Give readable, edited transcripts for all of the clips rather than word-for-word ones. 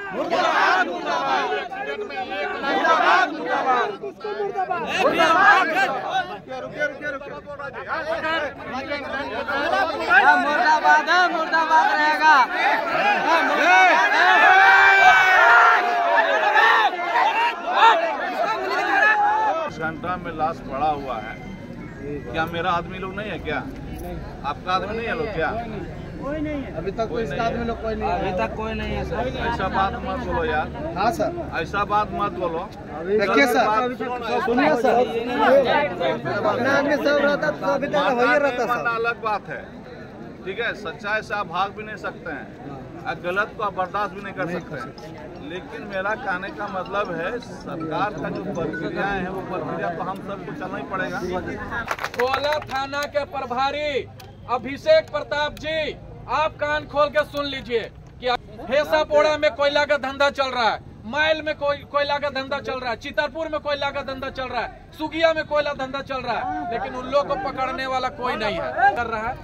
मुर्दाबाद है, मुर्दाबाद रहेगा। घंटा में लाश पड़ा हुआ है। क्या मेरा आदमी लोग नहीं है क्या? आपका आदमी नहीं है लोग क्या? कोई नहीं है अभी तक, इसका आदमी लोग कोई नहीं है अभी तक, कोई नहीं है सर। ऐसा बात मत बोलो यार। हाँ सर, ऐसा बात मत बोलो। देखिए सर, सुनिए सर, अपना आदमी सब रहता तो अभी तक वही रहता सर। अलग बात है, ठीक है। सच्चाई से आप भाग भी नहीं सकते हैं और गलत को आप बर्दाश्त भी नहीं कर सकते हैं। लेकिन मेरा कहने का मतलब है, सरकार का जो प्रक्रियाएं हैं वो प्रक्रिया तो हम सबको चलना ही पड़ेगा। गोला थाना के प्रभारी अभिषेक प्रताप जी, आप कान खोल के सुन लीजिए कि हेसापोड़ा में कोयला का धंधा चल रहा है, माइल में कोयला का धंधा चल रहा है, चितरपुर में कोयला का धंधा चल रहा है, सुगिया में कोयला धंधा चल रहा है, लेकिन उन लोगों को पकड़ने वाला कोई नहीं है। कर रहा है,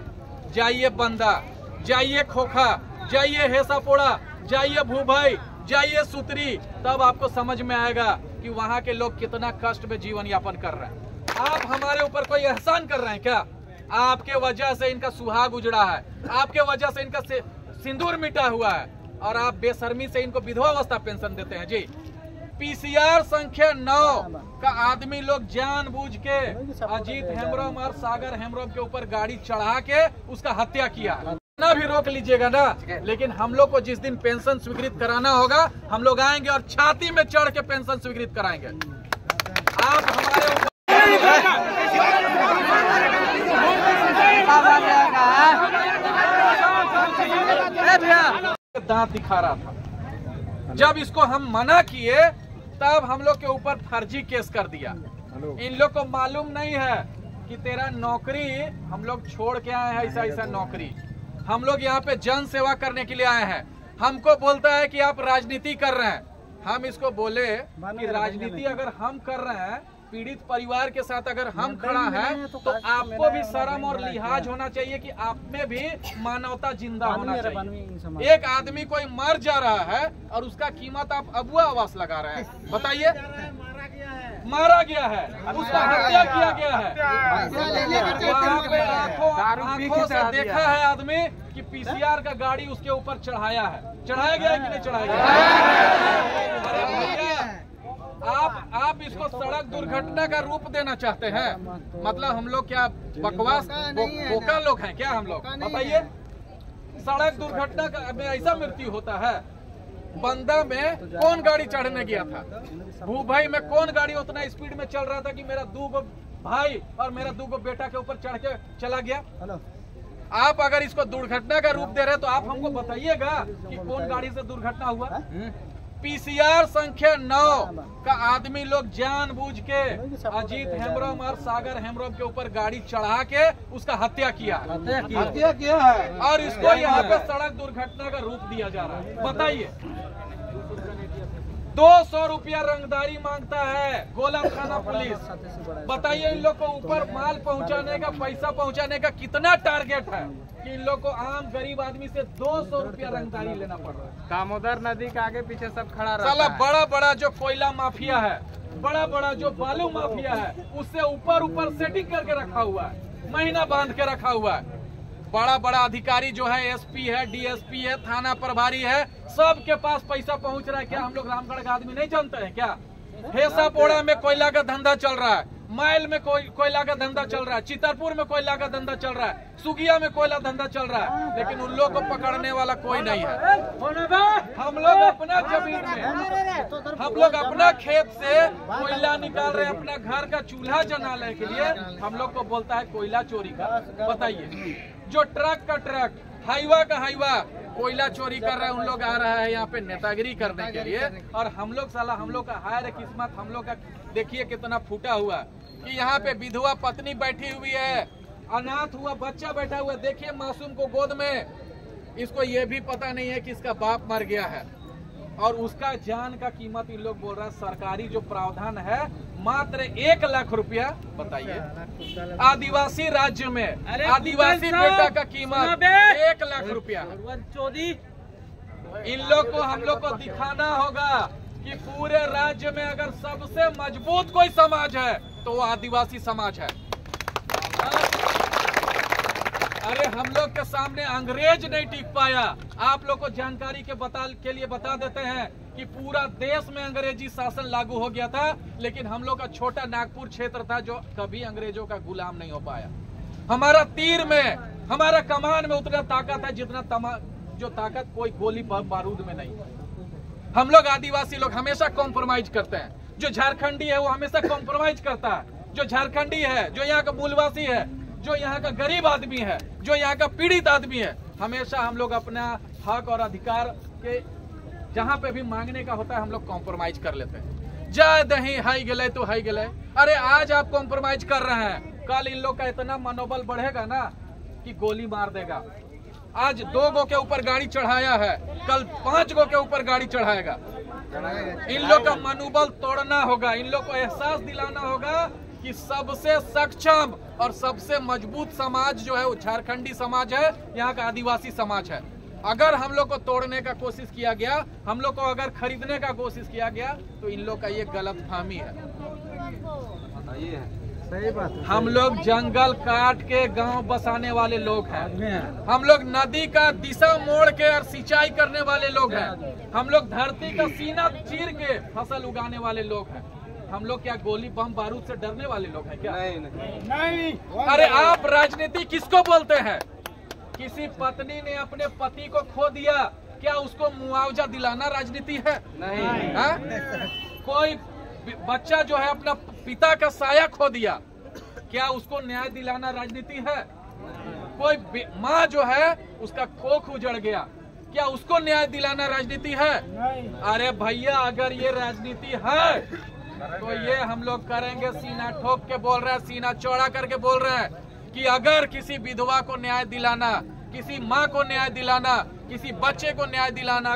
जाइए बंदा, जाइए खोखा, जाइए हेसापोड़ा, जाइए भूभाई, जाइए सुतरी, तब आपको समझ में आएगा कि वहाँ के लोग कितना कष्ट में जीवन यापन कर रहे हैं। आप हमारे ऊपर कोई एहसान कर रहे हैं क्या? आपके वजह से इनका सुहाग उजड़ा है, आपके वजह से इनका सिंदूर मिटा हुआ है, और आप बेशर्मी से इनको विधवावस्था पेंशन देते हैं जी। पीसीआर संख्या 9 का आदमी लोग जानबूझ के अजीत हेम्ब्रम और सागर हेम्ब्रम के ऊपर गाड़ी चढ़ा के उसका हत्या किया है। ना भी रोक लीजिएगा ना, लेकिन हम लोग को जिस दिन पेंशन स्वीकृत कराना होगा, हम लोग आएंगे और छाती में चढ़ के पेंशन स्वीकृत कराएंगे। आप हमारे दांत दिखा रहा था। जब इसको हम मना किए तब हम लोग के ऊपर फर्जी केस कर दिया। इन लोग को मालूम नहीं है कि तेरा नौकरी हम लोग छोड़ के आए हैं, ऐसा ऐसा नौकरी। हम लोग यहाँ पे जन सेवा करने के लिए आए हैं। हमको बोलता है कि आप राजनीति कर रहे हैं। हम इसको बोले कि राजनीति अगर हम कर रहे हैं, पीड़ित परिवार के साथ अगर हम खड़ा हैं, तो आपको भी शर्म और लिहाज होना चाहिए कि आप में भी मानवता जिंदा होना चाहिए। एक आदमी कोई मर जा रहा है और उसका कीमत आप अबुआ आवास लगा रहे हैं। बताइए, मारा गया है, उसका हत्या किया गया है। वहाँ पे आंखों से देखा है आदमी कि पीसीआर का गाड़ी उसके ऊपर चढ़ाया है। चढ़ाया गया है कि नहीं चढ़ाया गया? अरे भैया, आप इसको सड़क दुर्घटना का रूप देना चाहते हैं? मतलब हम लोग क्या बकवास बोका लोग हैं क्या हम लोग? बताइए, सड़क दुर्घटना का में ऐसा मृत्यु होता है? बंदा में कौन गाड़ी चढ़ने गया था? भूभाई में कौन गाड़ी उतना स्पीड में चल रहा था कि मेरा 2 भाई और मेरा 2 बेटा के ऊपर चढ़ के चला गया? आप अगर इसको दुर्घटना का रूप दे रहे हैं तो आप हमको बताइएगा कि कौन गाड़ी से दुर्घटना हुआ। पीसीआर संख्या 9 का आदमी लोग जानबूझ के अजीत हेम्ब्रम और सागर हेम्ब्रम के ऊपर गाड़ी चढ़ा के उसका हत्या किया है, और इसको यहाँ पे सड़क दुर्घटना का रूप दिया जा रहा है। बताइए, 200 रुपया रंगदारी मांगता है गोला थाना पुलिस। बताइए, इन लोग को ऊपर माल पहुंचाने का, पैसा पहुंचाने का कितना टारगेट है कि इन लोग को आम गरीब आदमी से 200 रुपया रंगदारी लेना पड़ रहा है। दामोदर नदी के आगे पीछे सब खड़ा रहता साला बड़ा बड़ा जो कोयला माफिया है, बड़ा बड़ा जो बालू माफिया है, उससे ऊपर सेटिंग करके रखा हुआ है, महीना बांध के रखा हुआ है। बड़ा बड़ा अधिकारी जो है, एसपी है, डीएसपी है, थाना प्रभारी है, सबके पास पैसा पहुंच रहा है। क्या हम लोग रामगढ़ का आदमी नहीं जानते हैं क्या? हेसापोड़ा में कोयला का धंधा चल रहा है, माइल में कोयला का धंधा चल रहा है, चितरपुर में कोयला का धंधा चल रहा है, सुगिया में कोयला धंधा चल रहा है, लेकिन उन लोगों को पकड़ने वाला कोई नहीं है। हम लोग अपना जमीन में, हम लोग अपना खेत से कोयला निकाल रहे हैं अपना घर का चूल्हा जलाने के लिए। हम लोग को बोलता है कोयला चोरी का। बताइए, जो ट्रक का ट्रक, हाईवा का हाईवा कोयला चोरी कर रहा है, उन लोग आ रहा है यहाँ पे नेतागिरी करने के लिए। और हम लोग साला, हम लोग का हायर किस्मत, हम लोग का देखिए कितना फूटा हुआ कि यहाँ पे विधवा पत्नी बैठी हुई है, अनाथ हुआ बच्चा बैठा हुआ है। देखिए मासूम को गोद में, इसको ये भी पता नहीं है कि इसका बाप मर गया है, और उसका जान का कीमत इन लोग बोल रहा है। सरकारी जो प्रावधान है मात्र 1 लाख रुपया। बताइए, आदिवासी राज्य में आदिवासी बेटा का कीमत 1 लाख रुपया। इन लोग को हम लोग को दिखाना होगा कि पूरे राज्य में अगर सबसे मजबूत कोई समाज है तो वो आदिवासी समाज है। अरे हम लोग के सामने अंग्रेज नहीं टिक पाया। आप लोग को जानकारी के लिए बता देते हैं कि पूरा देश में अंग्रेजी शासन लागू हो गया था, लेकिन हम लोग का छोटा नागपुर क्षेत्र था जो कभी अंग्रेजों का गुलाम नहीं हो पाया। हमारा तीर में, हमारा कमान में उतना ताकत है जितना जो ताकत कोई गोली बारूद में नहीं। हम लोग आदिवासी लोग हमेशा कॉम्प्रोमाइज करते हैं। जो झारखंडी है वो हमेशा कॉम्प्रोमाइज करता है। जो झारखंडी है, जो यहाँ का मूलवासी है, जो यहाँ का गरीब आदमी है, जो यहाँ का पीड़ित आदमी है, हमेशा हम लोग अपना हक और अधिकार के जहाँ पे भी मांगने का होता है हम लोग कॉम्प्रोमाइज कर लेते हैं। जाए दही हाई गले तो हाई गले। अरे आज आप कॉम्प्रोमाइज कर रहे हैं, कल इन लोग का इतना मनोबल बढ़ेगा ना कि गोली मार देगा। आज 2 गो के ऊपर गाड़ी चढ़ाया है, कल 5 गो के ऊपर गाड़ी चढ़ाएगा। इन लोग का मनोबल तोड़ना होगा। इन लोग को एहसास दिलाना होगा कि सबसे सक्षम और सबसे मजबूत समाज जो है वो झारखंडी समाज है, यहाँ का आदिवासी समाज है। अगर हम लोग को तोड़ने का कोशिश किया गया, हम लोग को अगर खरीदने का कोशिश किया गया तो इन लोग का ये गलतफहमी है। सही बात है। हम लोग जंगल काट के गांव बसाने वाले लोग हैं। हम लोग नदी का दिशा मोड़ के और सिंचाई करने वाले लोग हैं। हम लोग धरती का सीना चीर के फसल उगाने वाले लोग हैं। हम लोग क्या गोली बम बारूद से डरने वाले लोग हैं क्या? नहीं। अरे आप राजनीति किसको बोलते हैं? किसी पत्नी ने अपने पति को खो दिया, क्या उसको मुआवजा दिलाना राजनीति है? नहीं। हा? कोई बच्चा जो है अपना पिता का साया खो दिया, क्या उसको न्याय दिलाना राजनीति है? कोई माँ जो है उसका कोख उजड़ गया, क्या उसको न्याय दिलाना राजनीति है? अरे भैया अगर ये राजनीति है तो ये हम लोग करेंगे। सीना ठोक के बोल रहे हैं, सीना चौड़ा करके बोल रहे हैं कि अगर किसी विधवा को न्याय दिलाना, किसी माँ को न्याय दिलाना, किसी बच्चे को न्याय दिलाना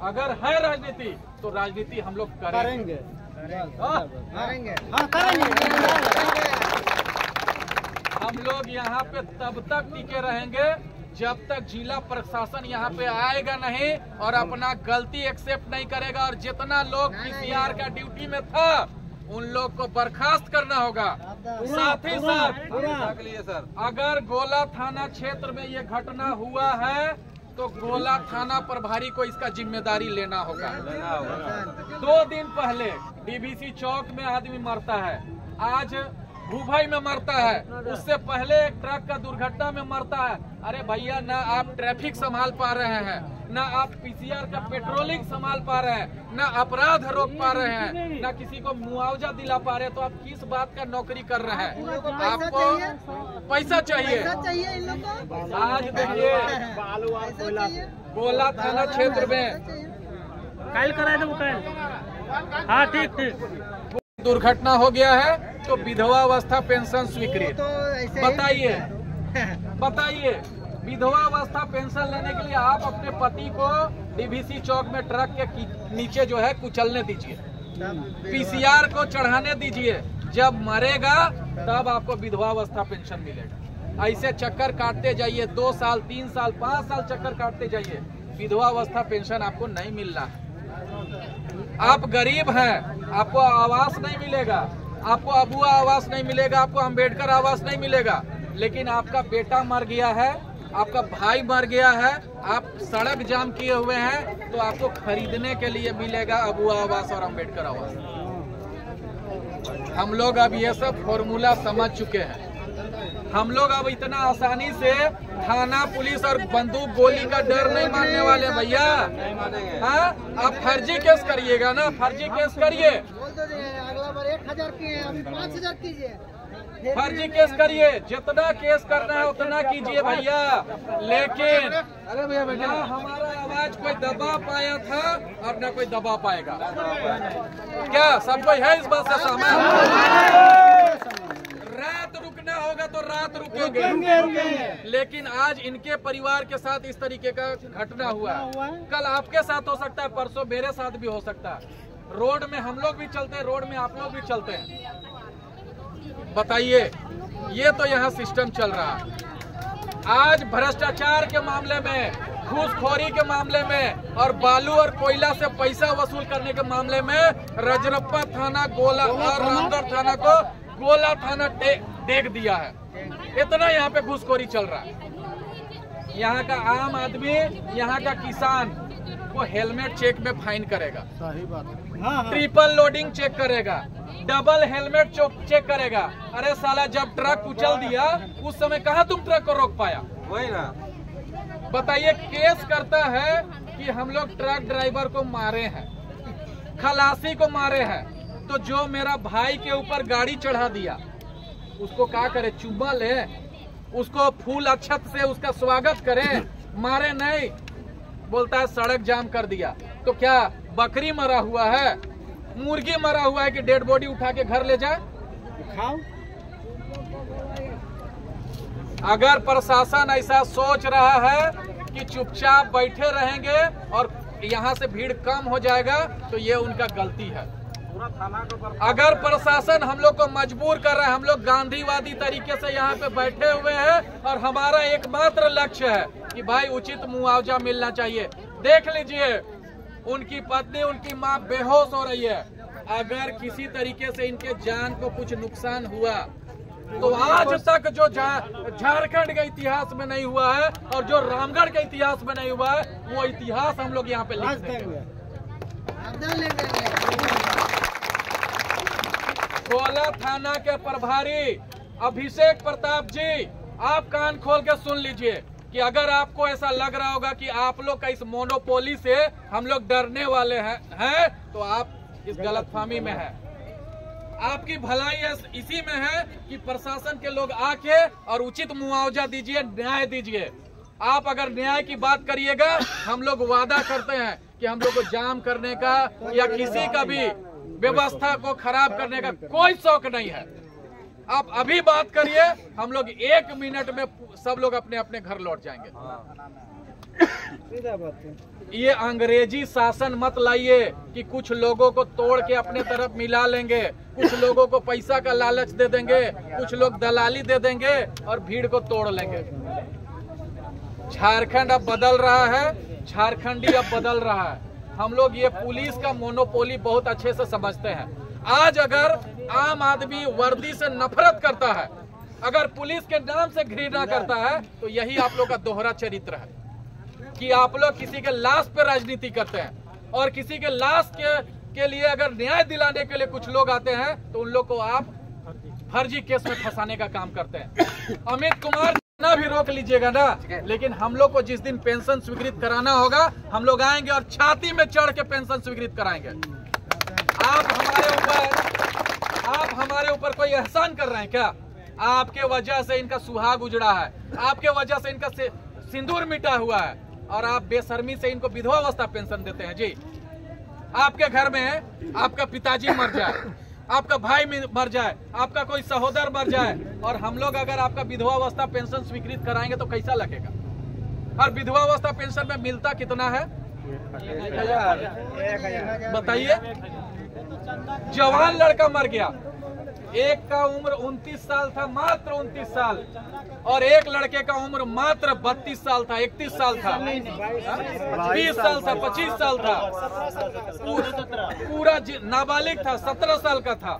अगर है राजनीति तो राजनीति हम लोग करेंगे। हम लोग यहाँ पे तब तक टिके रहेंगे जब तक जिला प्रशासन यहाँ पे आएगा नहीं और अपना गलती एक्सेप्ट नहीं करेगा। और जितना लोग पीसीआर का ड्यूटी में था उन लोग को बर्खास्त करना होगा। साथ ही साथ अगर गोला थाना क्षेत्र में ये घटना हुआ है तो गोला थाना प्रभारी को इसका जिम्मेदारी लेना होगा। 2 दिन पहले डीवीसी चौक में आदमी मरता है, आज भूभाई में मरता है, उससे पहले एक ट्रक का दुर्घटना में मरता है। अरे भैया ना आप ट्रैफिक संभाल पा रहे हैं, ना आप पीसीआर का पेट्रोलिंग संभाल पा रहे हैं, ना अपराध रोक पा रहे हैं, ना किसी को मुआवजा दिला पा रहे हैं, तो आप किस बात का नौकरी कर रहे हैं? आपको पैसा चाहिए। आज देखिए गोला थाना क्षेत्र में कल करा दो कल। हाँ ठीक। दुर्घटना हो गया है तो विधवा अवस्था पेंशन स्वीकृत। बताइए विधवा अवस्था पेंशन लेने के लिए आप अपने पति को डीवीसी चौक में ट्रक के नीचे जो है कुचलने दीजिए, पीसीआर को चढ़ाने दीजिए, जब मरेगा तब आपको विधवा अवस्था पेंशन मिलेगा। ऐसे चक्कर काटते जाइए, 2 साल 3 साल 5 साल चक्कर काटते जाइए, विधवा अवस्था पेंशन आपको नहीं मिल रहा है। आप गरीब हैं, आपको आवास नहीं मिलेगा, आपको अबुआ आवास नहीं मिलेगा, आपको अंबेडकर आवास नहीं मिलेगा, लेकिन आपका बेटा मर गया है, आपका भाई मर गया है, आप सड़क जाम किए हुए हैं, तो आपको खरीदने के लिए मिलेगा अबुआ आवास और अंबेडकर आवास। हम लोग अब ये सब फॉर्मूला समझ चुके हैं। हम लोग अब इतना आसानी से थाना पुलिस और बंदूक गोली का डर नहीं मानने वाले भैया। हाँ, आप फर्जी केस करिएगा ना, फर्जी केस करिए, अगला बार 1000 किए, अभी 5000 कीजिए। फर्जी केस करिए, जितना केस करना है उतना कीजिए भैया, लेकिन अरे भैया ना हमारा आवाज कोई दबा पाया था और ना कोई दबा पाएगा। क्या सब कोई है इस बात से सहमत? रात रुकना होगा तो रात रुकेंगे, लेकिन आज इनके परिवार के साथ इस तरीके का घटना हुआ, कल आपके साथ हो सकता है, परसों मेरे साथ भी हो सकता है। रोड में हम लोग भी चलते हैं, रोड में आप लोग भी चलते हैं। बताइए, ये तो यहाँ सिस्टम चल रहा है। आज भ्रष्टाचार के मामले में घूसखोरी के मामले में और बालू और कोयला से पैसा वसूल करने के मामले में रजरप्पा थाना गोला और रामगढ़ थाना को गोला थाना देख दिया है। इतना यहाँ पे घूसखोरी चल रहा है। यहाँ का आम आदमी, यहाँ का किसान को हेलमेट चेक में फाइन करेगा, सही बात है। ट्रिपल लोडिंग चेक करेगा, डबल हेलमेट चेक करेगा। अरे साला, जब ट्रक कुचल दिया उस समय कहाँ तुम ट्रक को रोक पाया? वही ना बताइए। केस करता है कि हम लोग ट्रक ड्राइवर को मारे हैं, खलासी को मारे हैं, तो जो मेरा भाई के ऊपर गाड़ी चढ़ा दिया उसको क्या करे? चुम्मा ले, उसको फूल अक्षत से उसका स्वागत करे, मारे नहीं। बोलता है सड़क जाम कर दिया। तो क्या बकरी मरा हुआ है, मुर्गी मरा हुआ है कि डेड बॉडी उठा के घर ले जाए? खाओ। अगर प्रशासन ऐसा सोच रहा है कि चुपचाप बैठे रहेंगे और यहाँ से भीड़ कम हो जाएगा, तो ये उनका गलती है। अगर प्रशासन हम लोग को मजबूर कर रहा है, हम लोग गांधीवादी तरीके से यहाँ पे बैठे हुए हैं और हमारा एकमात्र लक्ष्य है कि भाई उचित मुआवजा मिलना चाहिए। देख लीजिए, उनकी पत्नी, उनकी माँ बेहोश हो रही है। अगर किसी तरीके से इनके जान को कुछ नुकसान हुआ तो आज तक जो झारखंड के इतिहास में नहीं हुआ है और जो रामगढ़ के इतिहास में नहीं हुआ है, वो इतिहास हम लोग यहाँ पे लिख देंगे। गोला थाना के प्रभारी अभिषेक प्रताप जी, आप कान खोल के सुन लीजिए कि अगर आपको ऐसा लग रहा होगा कि आप लोग का इस मोनोपोली से हम लोग डरने वाले हैं तो आप इस गलतफहमी में है। आपकी भलाई इसी में है कि प्रशासन के लोग आके और उचित मुआवजा दीजिए, न्याय दीजिए। आप अगर न्याय की बात करिएगा, हम लोग वादा करते हैं कि हम लोग को जाम करने का या किसी का भी व्यवस्था को खराब करने का कोई शौक नहीं है। आप अभी बात करिए, हम लोग 1 मिनट में सब लोग अपने अपने घर लौट जाएंगे। ये अंग्रेजी शासन मत लाइए कि कुछ लोगों को तोड़ के अपने तरफ मिला लेंगे, कुछ लोगों को पैसा का लालच दे देंगे, कुछ लोग दलाली दे देंगे और भीड़ को तोड़ लेंगे। झारखंड अब बदल रहा है, झारखंडी अब बदल रहा है। हम लोग ये पुलिस का मोनोपोली बहुत अच्छे से समझते हैं। आज अगर आम आदमी वर्दी से नफरत करता है, अगर पुलिस के नाम से घृणा करता है, तो यही आप लोग का दोहरा चरित्र है कि आप लोग किसी के लाश पे राजनीति करते हैं और किसी के लाश के लिए अगर न्याय दिलाने के लिए कुछ लोग आते हैं तो उन लोग को आप फर्जी केस में फंसाने का काम करते हैं। अमित कुमार ना भी रोक लीजिएगा ना, लेकिन हम लोग को जिस दिन पेंशन स्वीकृत कराना होगा, हम लोग आएंगे और छाती में चढ़ के पेंशन स्वीकृत कराएंगे। आप हमारे ऊपर कोई एहसान कर रहे हैं क्या? आपके वजह से इनका सुहाग उजड़ा है, आपके वजह से इनका सिंदूर मिटा हुआ है और आप बेशर्मी से इनको विधवा अवस्था पेंशन देते हैं। जी, आपके घर में आपका पिताजी मर जाए, आपका भाई मर जाए, आपका कोई सहोदर मर जाए और हम लोग अगर आपका विधवा अवस्था पेंशन स्वीकृत कराएंगे तो कैसा लगेगा? और विधवा अवस्था पेंशन में मिलता कितना है बताइए? जवान लड़का मर गया, एक का उम्र 29 साल था, मात्र 29 साल, और एक लड़के का उम्र मात्र 32 साल था, 31 साल था, 20 साल था, 25 साल था, पूरा नाबालिग था, 17 साल का था।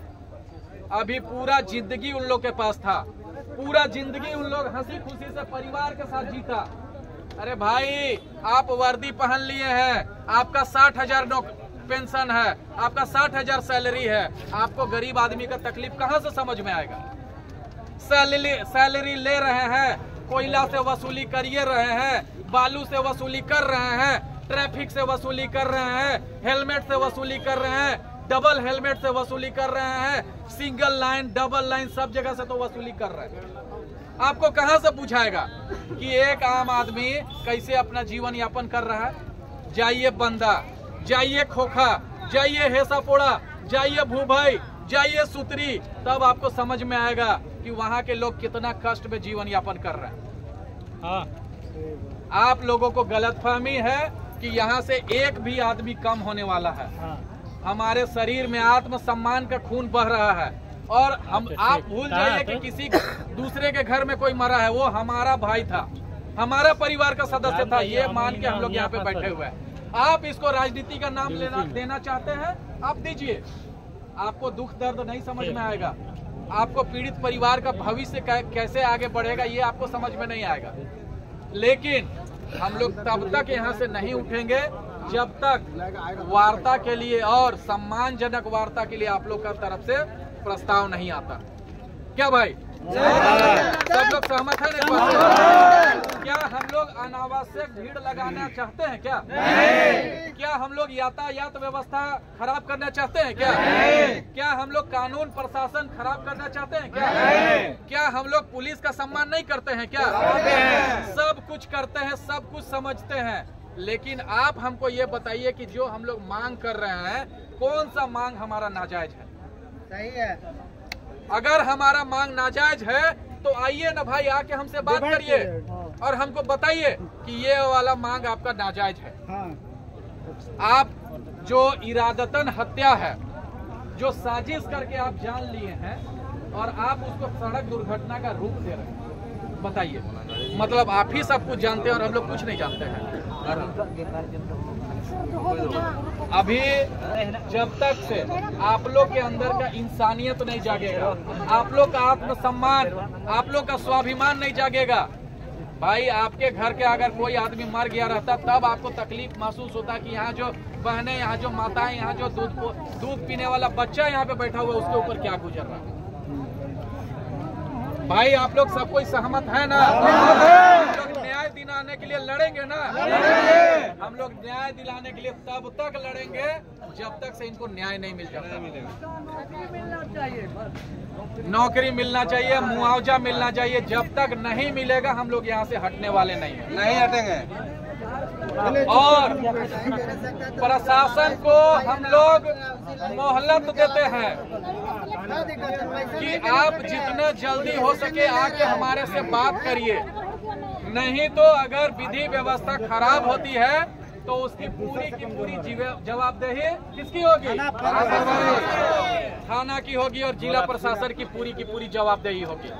अभी पूरा जिंदगी उन लोग के पास था, पूरा जिंदगी उन लोग हंसी खुशी से परिवार के साथ जीता। अरे भाई, आप वर्दी पहन लिए हैं, आपका 60,000 पेंशन है, आपका 60,000 सैलरी है, आपको गरीब आदमी का तकलीफ कहां से समझ में आएगा? सैलरी ले रहे हैं, कोयला से वसूली करिए रहे हैं, बालू से वसूली कर रहे हैं, ट्रैफिक से वसूली कर रहे हैं, हेलमेट से वसूली कर रहे हैं, डबल हेलमेट से वसूली कर रहे हैं, सिंगल लाइन डबल लाइन सब जगह से तो वसूली कर रहे हैं। आपको कहां से बुझाएगा कि एक आम आदमी कैसे अपना जीवन यापन कर रहा है? जाइए बंदा, जाइए खोखा, जाइए हेसापोड़ा, जाइए भूभाई, जाइए सुतरी, तब आपको समझ में आएगा कि वहाँ के लोग कितना कष्ट में जीवन यापन कर रहे हैं। हाँ, आप लोगों को गलतफहमी है कि यहाँ से एक भी आदमी कम होने वाला है। हमारे शरीर में आत्मसम्मान का खून बह रहा है और आप भूल जाइए कि किसी दूसरे के घर में कोई मरा है, वो हमारा भाई था, हमारा परिवार का सदस्य था, ये मान के हम लोग यहाँ पे बैठे हुए हैं। आप इसको राजनीति का नाम देना चाहते हैं, आप दीजिए। आपको दुख दर्द नहीं समझ में आएगा, आपको पीड़ित परिवार का भविष्य कैसे आगे बढ़ेगा ये आपको समझ में नहीं आएगा। लेकिन हम लोग तब तक यहाँ से नहीं उठेंगे जब तक वार्ता के लिए और सम्मानजनक वार्ता के लिए आप लोग का तरफ से प्रस्ताव नहीं आता। क्या भाई सब लोग सहमत है ना? क्या हम लोग अनावश्यक भीड़ लगाना चाहते हैं क्या? क्या हम लोग यातायात व्यवस्था खराब करना चाहते हैं क्या? क्या हम लोग कानून प्रशासन खराब करना चाहते हैं क्या? क्या हम लोग पुलिस का सम्मान नहीं करते हैं क्या? सब कुछ करते हैं, सब कुछ समझते हैं। लेकिन आप हमको ये बताइए कि जो हम लोग मांग कर रहे हैं, कौन सा मांग हमारा नाजायज है? सही है। अगर हमारा मांग नाजायज है तो आइए ना भाई, आके हमसे बात करिए और हमको बताइए कि ये वाला मांग आपका नाजायज है। आप जो इरादतन हत्या है, जो साजिश करके आप जान लिए हैं और आप उसको सड़क दुर्घटना का रूप दे रहे हैं, बताइए। मतलब आप ही सब कुछ जानते हैं और हम लोग कुछ नहीं जानते हैं। अभी जब तक से आप लोग के अंदर का इंसानियत नहीं जागेगा, आप लोग का आत्मसम्मान, आप लोग का स्वाभिमान नहीं जागेगा, भाई आपके घर के अगर कोई आदमी मर गया रहता तब आपको तकलीफ महसूस होता कि यहाँ जो बहनें, यहाँ जो माताएं, यहाँ जो दूध पीने वाला बच्चा यहाँ पे बैठा हुआ है उसके ऊपर क्या गुजर रहा है। भाई आप लोग सब कोई सहमत है ना? हम लोग न्याय दिलाने के लिए लड़ेंगे ना? हम लोग न्याय दिलाने के लिए तब तक लड़ेंगे जब तक से इनको न्याय नहीं मिल जाता। नौकरी मिलना चाहिए, मुआवजा मिलना चाहिए। जब तक नहीं मिलेगा हम लोग यहाँ से हटने वाले नहीं हटेंगे। और प्रशासन को हम लोग मोहलत देते हैं कि आप जितना जल्दी हो सके आके हमारे से बात करिए, नहीं तो अगर विधि व्यवस्था खराब होती है तो उसकी पूरी की पूरी जवाबदेही किसकी होगी? थाना की होगी और जिला प्रशासन की पूरी जवाबदेही होगी।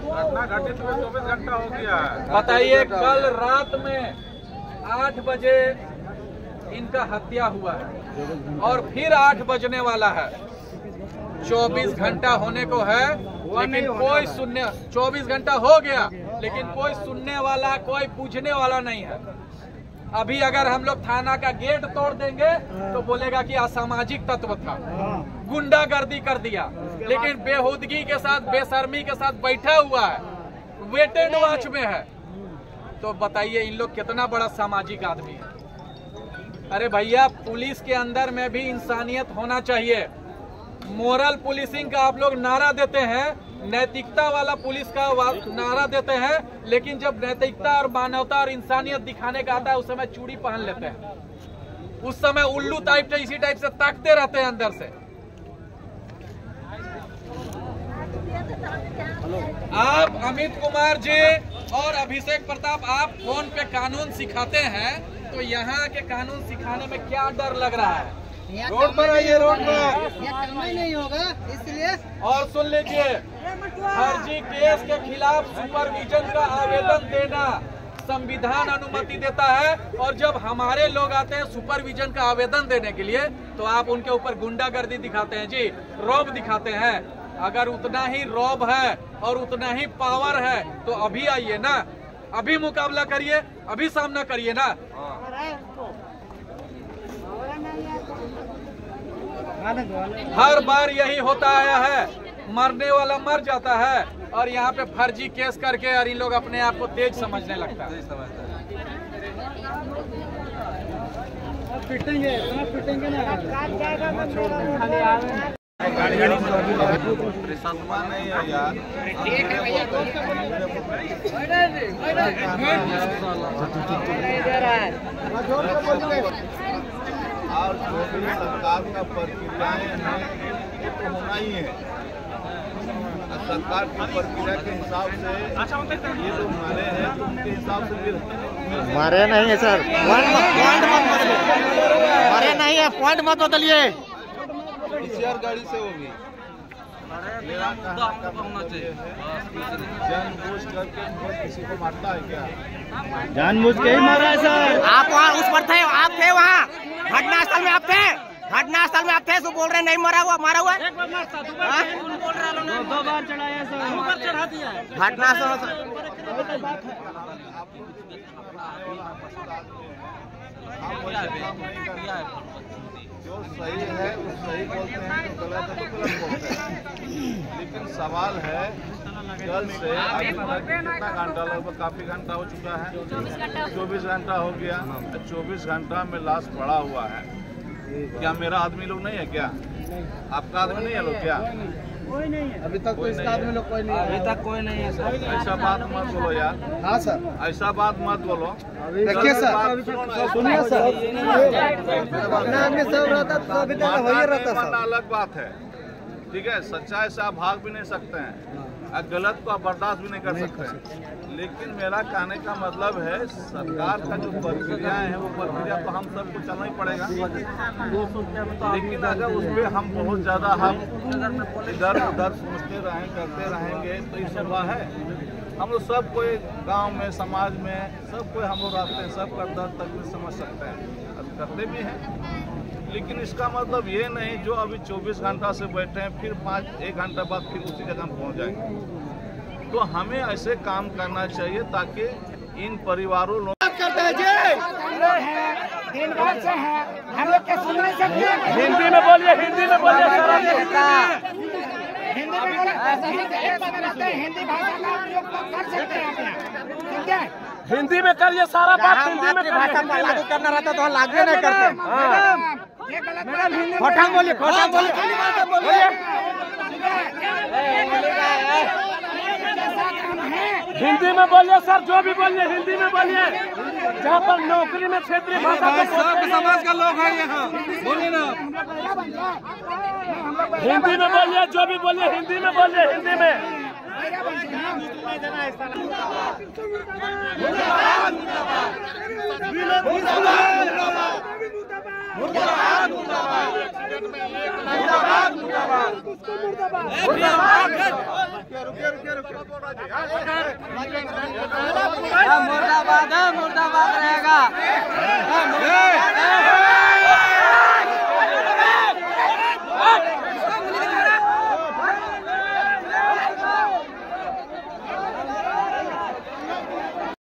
घटना घटित हुए 24 घंटा हो गया है। बताइए, कल रात में 8 बजे इनका हत्या हुआ है और फिर 8 बजने वाला है। 24 घंटा होने को है लेकिन कोई सुनने, 24 घंटा हो गया लेकिन कोई सुनने वाला, कोई पूछने वाला नहीं है। अभी अगर हम लोग थाना का गेट तोड़ देंगे तो बोलेगा कि असामाजिक तत्व था, गुंडागर्दी कर दिया, लेकिन बेहूदगी के साथ, बेशर्मी के साथ बैठा हुआ है, वेटेड वॉच में है। तो बताइए इन लोग कितना बड़ा सामाजिक आदमी है। अरे भैया, पुलिस के अंदर में भी इंसानियत होना चाहिए। मोरल पुलिसिंग का आप लोग नारा देते हैं, नैतिकता वाला पुलिस का नारा देते हैं, लेकिन जब नैतिकता और मानवता और इंसानियत दिखाने का आता है उस समय चूड़ी पहन लेते हैं, उस समय उल्लू टाइप से, इसी टाइप से ताकते रहते हैं अंदर से। आप अमित कुमार जी और अभिषेक प्रताप, आप फोन पे कानून सिखाते हैं, तो यहाँ के कानून सिखाने में क्या डर लग रहा है? रोड पर आइए, रोड पर। ये काम ही नहीं होगा, इसलिए। और सुन लीजिए, फर्जी केस के खिलाफ सुपरविजन का आवेदन देना संविधान अनुमति देता है, और जब हमारे लोग आते हैं सुपरविजन का आवेदन देने के लिए तो आप उनके ऊपर गुंडागर्दी दिखाते हैं जी, रौब दिखाते हैं। अगर उतना ही रौब है और उतना ही पावर है तो अभी आइए ना, अभी मुकाबला करिए, अभी सामना करिए ना। हर बार यही होता आया है, मरने वाला मर जाता है और यहाँ पे फर्जी केस करके और इन लोग अपने आप को तेज समझने लगता है। पिटेंगे ना। सदमा नहीं है यार। और जो भी सरकार का प्रक्रियाएं हैं ये तो होना ही है। सरकार की प्रक्रिया के हिसाब से ये लोग मारे हैं तो उनके हिसाब से मारे नहीं है सर, पॉइंट मत बदलिए, मारे नहीं है, पॉइंट मत बदलिए। गाड़ी से होगी। मेरा मुद्दा होना चाहिए। जानबूझ करके कोई किसी को मारता है क्या? जानबूझ के ही मारा है सर। आप वहाँ उस पर थे, आप थे वहाँ घटनास्थल में, आप थे घटनास्थल में, आप थे तो बोल रहे नहीं मारा हुआ, मारा हुआ एक बार मारता, बोल रहा है 2 बार चढ़ाया सर, 2 बार चढ़ा दिया घटनास्थल। जो सही है वो सही बोलते हैं, जो गलत है तो गलत बोलते हैं। लेकिन सवाल है कल से अभी तक कितना घंटा, लगभग काफी घंटा हो चुका है, 24 घंटा हो गया। 24 घंटा में लाश पड़ा हुआ है। क्या मेरा आदमी लोग नहीं है क्या? आपका आदमी नहीं है लोग क्या? कोई नहीं है अभी तक, इसका आदमी लोग कोई नहीं है अभी तक, कोई नहीं है सर। ऐसा बात मत बोलो यार। हाँ सर, ऐसा बात मत बोलो। देखिए सर, सुनिए सर, अपना आदमी सब रहता तो अभी तक वही रहता सर। अलग बात है, ठीक है। सच्चाई से आप भाग भी नहीं सकते हैं, गलत को आप बर्दाश्त भी नहीं कर सकते हैं। लेकिन मेरा कहने का मतलब है सरकार का जो प्रक्रियाएं हैं वो प्रक्रिया तो हम सबको चलना ही पड़ेगा। लेकिन अगर उस पर हम बहुत ज्यादा हम इधर उधर सोचते रहें, करते रहेंगे तो ये सब है। हम लोग सब कोई गांव में, समाज में सब कोई हम लोग रहते हैं, सब का दर्द तक भी समझ सकते हैं, करते भी हैं। लेकिन इसका मतलब ये नहीं जो अभी 24 घंटा से बैठे हैं फिर 1 घंटा बाद फिर उसी जगह हम पहुंच जाएंगे। तो हमें ऐसे काम करना चाहिए ताकि इन परिवारों लोग करते हैं जी, दिन भर से है हम लोग के सुनने से। हिंदी में बोलिए, हिंदी में बोलिए, हिंदी में हिंदी भाषा का उपयोग कर सकते हैं आप यहाँ, ठीक है? हिंदी में करिए सारा बात, हिंदी में भाषा पर लागू करना रहता तो लागू नहीं करते। खोटा बोलिए, खोटा बोलिए, हिंदी में बोलिए सर, जो भी बोलिए हिंदी में बोलिए। जहाँ पर नौकरी में क्षेत्रीय भाषा सब समाज का लोग हैं यहाँ, बोलिए ना। हिंदी में बोलिए, जो भी बोलिए हिंदी में बोलिए, हिंदी में। मुर्दाबाद है, मुर्दाबाद रहेगा।